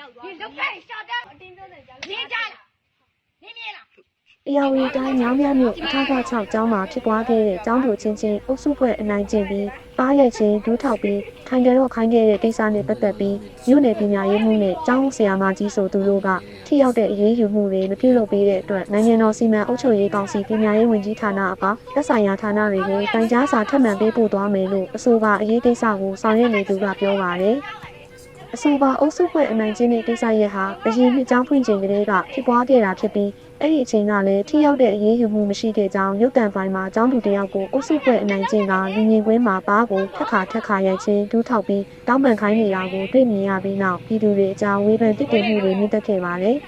你都快下单，你家了，你灭了。 တရားဝင်တိုင်းမြောင်းမြမြို့အထောက်အထောက်ကျောင်းမှာဖြစ်ပွားခဲ့တဲ့ကျောင်းသူချင်းချင်းအုပ်စုဖွဲ့အနိုင်ကျင့်ပြီးပါးရိုက်ချင်းဒူးထောက်ပြီးခိုင်ကြတော့ခိုင်းခဲ့တဲ့ကိစ္စနဲ့ပတ်သက်ပြီးမြို့နယ်ပညာရေးမှူးနဲ့ကျောင်းဆရာမကြီးဆိုသူတို့ကထိရောက်တဲ့အရေးယူမှုတွေမပြုလုပ်ပေးတဲ့အတွက်နိုင်ငံတော်စီမံအုပ်ချုပ်ရေးကောင်စီပညာရေးဝန်ကြီးဌာနအပါသက်ဆိုင်ရာဌာနတွေကိုတိုင်ကြားစာထပ်မံပေးပို့သွားမယ်လို့အဆိုပါအရေးကိစ္စကိုဆောင်ရွက်နေသူကပြောပါတယ်အဆိုပါအုပ်စုဖွဲ့အနိုင်ကျင့်တဲ့ကိစ္စရပ်ဟာအရင်နှစ်ကျောင်းဖွင့်ချိန်ကလေးကဖြစ်ပွားခဲ့တာဖြစ်ပြီးအဲ့ဒီအချိန်ကလည်းထိရောက်တဲ့အရေးယူမှုမရှိခဲ့ကြောင်းရုပ်တံပိုင်းမှာကျောင်းသူတယောက်ကိုအုပ်စုဖွဲ့အနိုင်ကျင့်ကလူငင်ကွင်းမှာပါးကိုထက်ခါရိုက်ချင်းဒူးထောက်ပြီးတောင်းပန်ခိုင်းနေတာကိုတွေ့မြင်ရပြီးနောက်ပြည်သူတွေအကြောင်းဝေဖန်တစ်တင်မှုတွေမြင့်တက်ခဲ့ပါတယ်။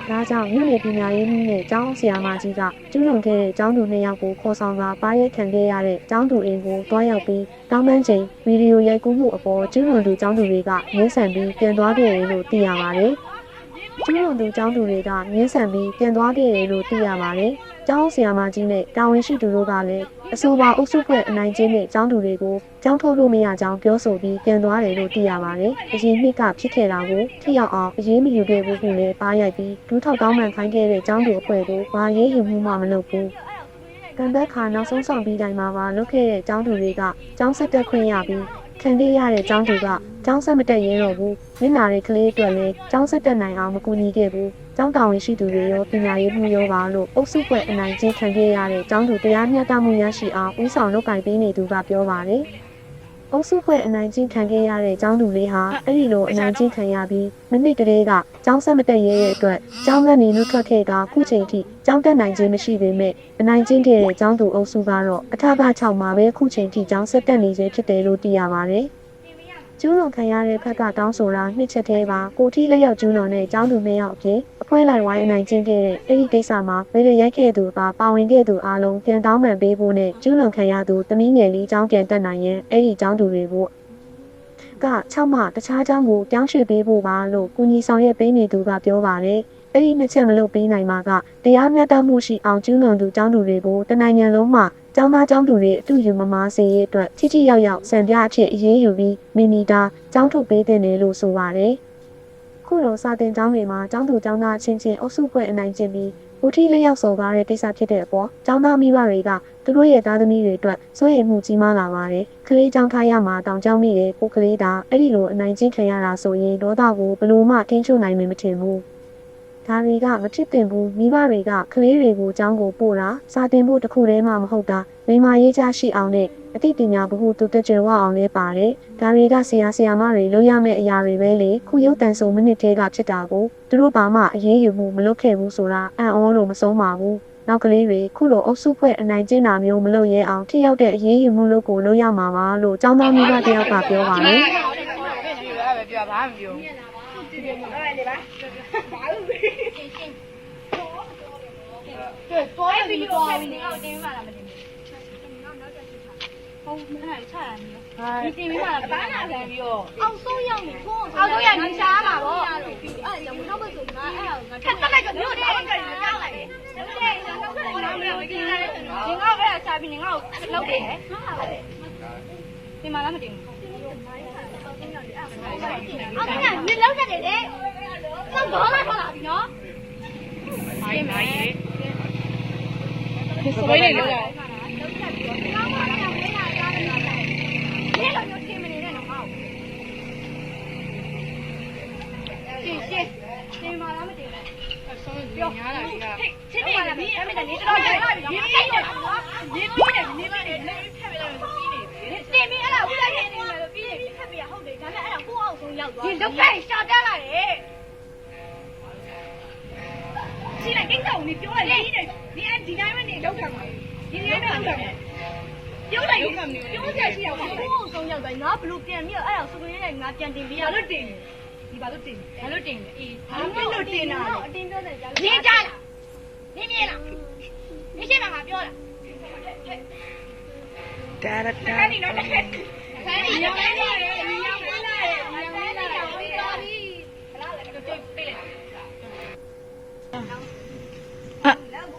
ဒါကြောင့်မြို့နယ်ပညာရေးမှူးနဲ့ကျောင်းဆရာမကြီးကကျူးလွန်ခဲ့တဲ့ကျောင်းသူ2ယောက်ကိုခေါ်ဆောင်ကာပါးရိုက်ခံခဲ့ရတဲ့ကျောင်းသူအိမ်ကိုတွားရောက်ပြီးတောင်းပန်ချိန်ဗီဒီယိုရိုက်ကူးမှုအပေါ်ကျူးလွန်သူကျောင်းသူတွေကငင်းဆန်ပြီးပြန်သွားခဲ့တယ်လို့သိရပါတယ်။ကျူးလွန်သူကျောင်းသူတွေကငင်းဆန်ပြီးပြန်သွားခဲ့တယ်လို့သိရပါတယ်။ကျောင်းဆရာမကြီးနဲ့တာဝန်ရှိသူတို့ကလည်းအဆိုပါအုပ်စုဖွဲ့အနိုင်ကျင့်တဲ့ကျောင်းသူတွေကိုကျောင်းထုတ်လို့မရကြောင်းပြောဆိုပြီးပြန်သွားတယ်လို့သိရပါတယ်။အရင်နှစ်ကဖြစ်ခဲ့တာကိုထိရောက်အောင်အရေးမယူခဲ့ဘူးလို့လည်းပါရိုက်ပြီးဒူးထောက်တောင်းပန်ခိုင်းခဲ့တဲ့ကျောင်းသူအဖွဲ့ကိုဘာရေးယူမှုမှမလုပ်ဘူး။ကံသက်ခါနောက်ဆုံးဆောင်ပြီးတိုင်းမှာပါလုတ်ခဲ့တဲ့ကျောင်းသူတွေကကျောင်းဆက်တက်ခွင့်ရပြီးခံခဲ့ရတဲ့ကျောင်းသူကကျောင်းဆက်မတက်ရဲတော့ဘူးမျက်နှာတွေကလေးအတွက်လည်းကျောင်းဆက်တက်နိုင်အောင်မကူညီခဲ့ဘူးကျောင်းတာဝန်ရှိသူတွေရောပညာရေးမှူးရောပါလို့အုပ်စုဖွဲ့အနိုင်ကျင့်ခံခဲ့ရတဲ့ကျောင်းသူတရားမျှတမှုရရှိအောင်ဦးဆောင်လုပ်ကိုင်ပေးနေသူကပြောပါတယ်အုပ်စုဖွဲ့အနိုင်ကျင့်ခံခဲ့ရတဲ့ကျောင်းသူလေးဟာအဲ့ဒီလိုအနိုင်ကျင့်ခံရပြီးမိနစ်တည်းကကျောင်းဆက်မတက်ရဲတဲ့အတွက်ကျောင်းကနေနှုတ်ထွက်ခဲ့တာခုချိန်ထိကျောင်းတက်နိုင်ခြင်းမရှိပေမဲ့အနိုင်ကျင့်ခဲ့တဲ့ကျောင်းသူအုပ်စုကတော့အထက်က6မှာပဲခုချိန်ထိကျောင်းဆက်တက်နေစေဖြစ်တယ်လို့သိရပါတယ်ကျူးလွန်ခံရတဲ့ဖက်ကတောင်းဆိုတာနှစ်ချက်သေးပါကိုထိလက်ရောက်ကျူးလွန်တဲ့ကျောင်းသူ2ယောက်အပြင်အဖွဲလိုက်ဝိုင်းအနိုင်ကျင့်ခဲ့တဲ့အဲ့ဒီကိစ္စမှာဗီဒီရိုက်ခဲ့သူကပါဝင်ခဲ့သူအားလုံးပြန်တောင်းပန်ပေးဖို့နဲ့ကျူးလွန်ခံရသူတမီးငယ်လေးကျောင်းပြန်တက်နိုင်ရင်အဲ့ဒီကျောင်းသူတွေကိုက6မှတခြားကျောင်းကိုပြောင်းရွှေ့ပေးဖို့ပါလို့ကုညီဆောင်ရွက်ပေးနေသူကပြောပါတယ်အဲ့ဒီနှစ်ချက်မလုပ်ပေးနိုင်မှာကတရားမျှတမှုရှိအောင်ကျူးလွန်သူကျောင်းသူတွေကိုတနိုင်ငံလုံးမှာကျောင်းသားကျောင်းသူတွေအတူယူမမာစေရေးအတွက်ထိရောက်စံပြအဖြစ်အရေးယူပြီးမီနီတာကျောင်းထုတ်ပေးတဲ့နယ်လို့ဆိုပါတယ်။ခုလိုစာတင်ကျောင်းတွေမှာကျောင်းသူကျောင်းသားချင်းချင်းအုပ်စုဖွဲ့အနိုင်ကျင့်ပြီးဦးထိလက်ရောက်စော်ကားတဲ့ကိစ္စဖြစ်တဲ့အပေါ်ကျောင်းသားမိဘတွေကသူတို့ရဲ့သားသမီးတွေအတွက်စိုးရိမ်မှုကြီးမားလာပါတယ်။ကလေးကျောင်းထားရမှာတောင်ကျောင်းမိတဲ့ကိုကလေးတာအဲ့ဒီလိုအနိုင်ကျင့်ခံရတာဆိုရင်ဒေါသကိုဘလို့မှထိန်းချုပ်နိုင်မယ်မထင်ဘူး။ဒါတွေကမဖြစ်သင့်ဘူးမိဘတွေကကလေးတွေကိုကျောင်းကိုပို့တာစာတင်ဖို့တခုတည်းမှမဟုတ်တာမိမရေးချရှိအောင်နဲ့အသိပညာဘဟုတုတကြွယ်ဝအောင်လည်းပါတယ်ဒါတွေကဆရာမတွေလုပ်ရမယ့်အရာတွေပဲလေခုရုပ်တန်ဆိုမိနစ်သေးကဖြစ်တာကိုသူတို့ဘာမှအရေးယူမှုမလုပ်ခဲ့ဘူးဆိုတာအံ့ဩလို့မဆုံးပါဘူးနောက်ကလေးတွေခုလိုအုပ်စုဖွဲ့အနိုင်ကျင့်တာမျိုးမလုပ်ရဲအောင်ထိရောက်တဲ့အရေးယူမှုလုပ်ကိုလုပ်ရမှာပါလို့ကျောင်းသားမိဘတယောက်ကပြောပါတယ်对，多一笔多一笔，你要订嘛了没订？好，没还差你。你订嘛了？哪哪订哟？澳洲要你错，澳洲要你啥嘛？我。哎，有没有不准嘛？哎，看到那个没有的，我跟人家来的。对不对？我没有订来的。你澳不要下边，你澳老的。订嘛了没订？澳洲要你老着的的，那多了多哪边喏？买耶。所以了。你都快下单了嘞！现在领导你丢了你按几年你有干嘛？你年没有干嘛？有的有这些话，我送要的，那不如变没有，哎呀，是不是人家变定比较？定，你把都定，他都定的，他都定了，定标在家。你家了，你灭了，你先把他标了。哒哒哒。看你那看，你要回来，你要回来，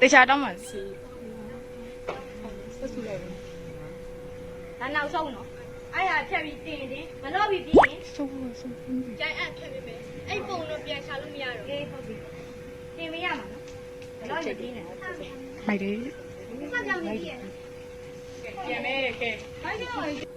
တခြားတော့မှစီ 咱老手喏，哎呀，ဖြတ်ပြီးတင်မလို့ပြီးပြီးရင် ဆုံးဆုံး ကျန်အပ်ဖြတ်ပြီးပဲအဲ့ပုံ ပြန်ရှာလို့မရတော့အေးဟုတ်ပြီတင်မရမှာနော်ဘယ်တော့ရည်နေ မိုက်တယ် စကြောင်နေပြီပြန်မဲကဲဘာကြောင့်